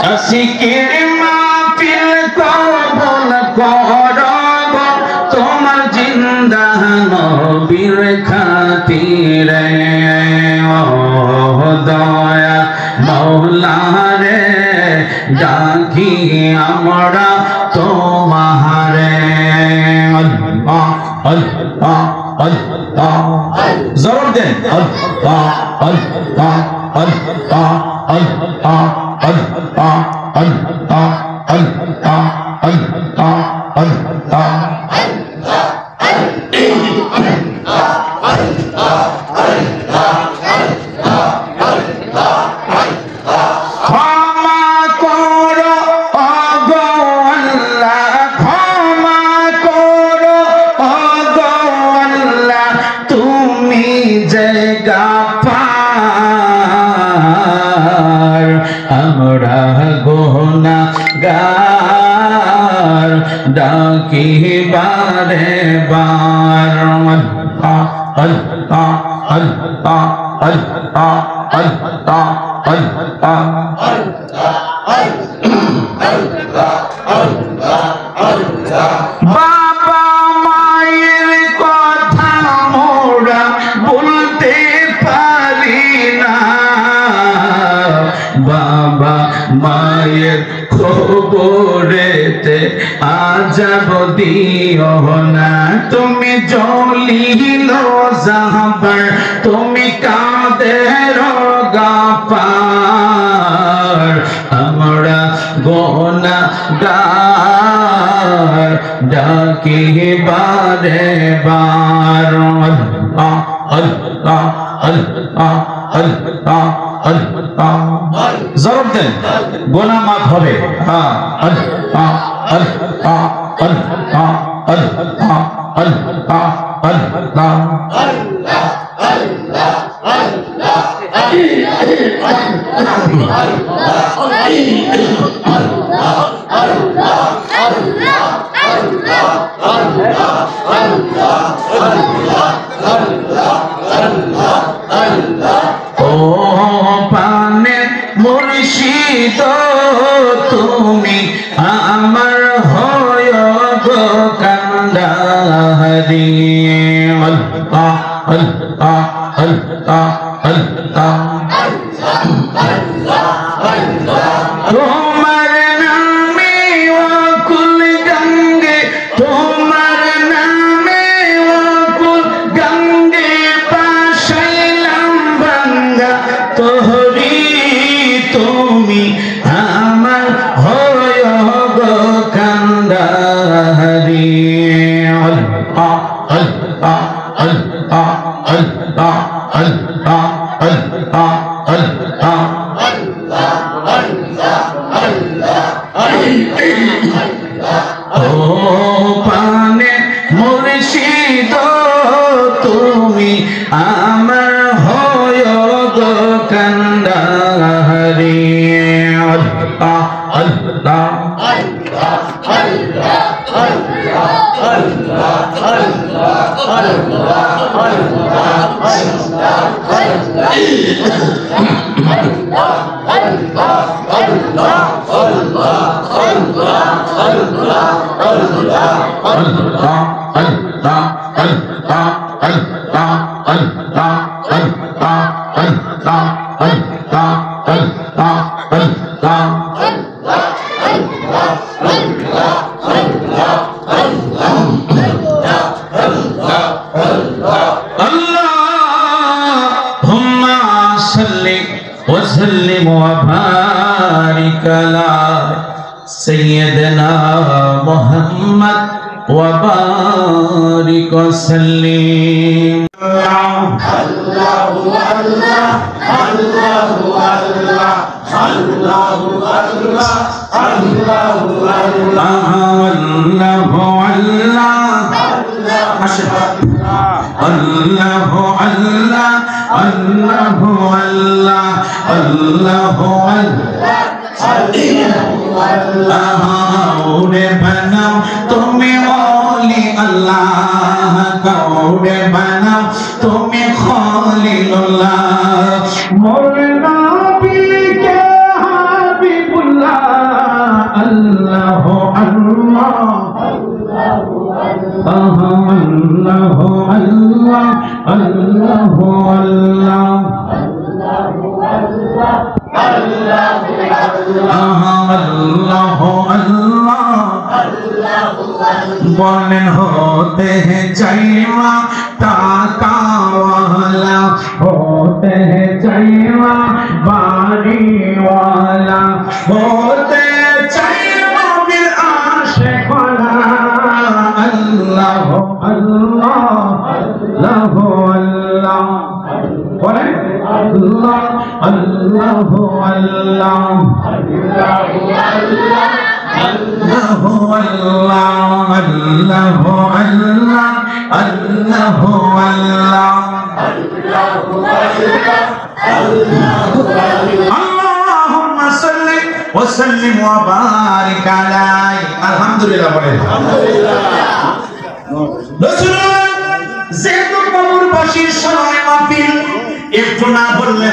আশিকের মাহফিল কবুল করব তোমার জিন্দা নবীর খাতিরে ও দয়া মওলা রে ডাকি আমরা তোমারে আল্লাহ আল্লাহ আল্লাহ জোর দেন আল্লাহ আল্লাহ আল্লাহ আল্লাহ আল্লাহ আল্লাহ আল্লাহ আল্লাহ আল্লাহ ডাকি বারে বার আল্লাহ আল্লাহ আল্লাহ আল্লাহ আল্লাহ আল্লাহ বাবা মায়ের কথা মোরা বলতে পারি না বাবা মায়ের খবরেতে আজব দিও না তুমি জলিল জাহাবার তুমি কাদের গাফার আমরা গুনাহগার ডাকি বারে বার আল্লাহ আল্লাহ আল্লাহ আল্লাহ আল্লাহ জবাব দেন গুনাহ মাফ হবে হ্যাঁ আল্লাহ আল্লাহ আল্লাহ আল্লাহ আল্লাহ আল্লাহ ও পানে মুর্শিদ তুমি আমার হয় গো কান্ডারি আল্লাহ আল্লাহ আল্লাহ আল্লাহ তোমার নামে অকুল গঙ্গে তোমার নামে অকুল গঙ্গে পাশাইলাম ভাঙ্গা তোহরি তুমি আমার হয় গো কান্ডারি আল্লাহ আল্লাহ আল্লাহ আল্লাহ আল্লাহ আল্লাহ আল্লাহ ও পানে মুর্শিদ তুমি আমার হয় গো কান্ডারি আল্লাহ আল্লাহ وسلم وبارك على سيدنا محمد وبارك وسلم الله الله الله الله الله الله নূরে বানাও তুমি খলিলুল্লাহ মোর নবীকে হাবিবুল্লাহ আল্লাহ আল্লাহ আল্লাহ আল্লাহ আল্লাহ বলেন होते हैं चाहिवा ताकावाला होते हैं चाहिवा बारी वाला होते चाहिवा बिल आशिक वाला अल्लाह अल्लाह अल्लाह अल्लाह बोले अल्लाह अल्लाह अल्लाह अल्लाह अल्लाह अल्लाह अल्लाह अल्लाहुम्मा सल्ली व सल्लिम व बारिक अलैहि আলহামদুলিল্লাহ বলে আলহামদুলিল্লাহ যেহেতু কবরবাসীর সময় মাহফিল একটু না বললে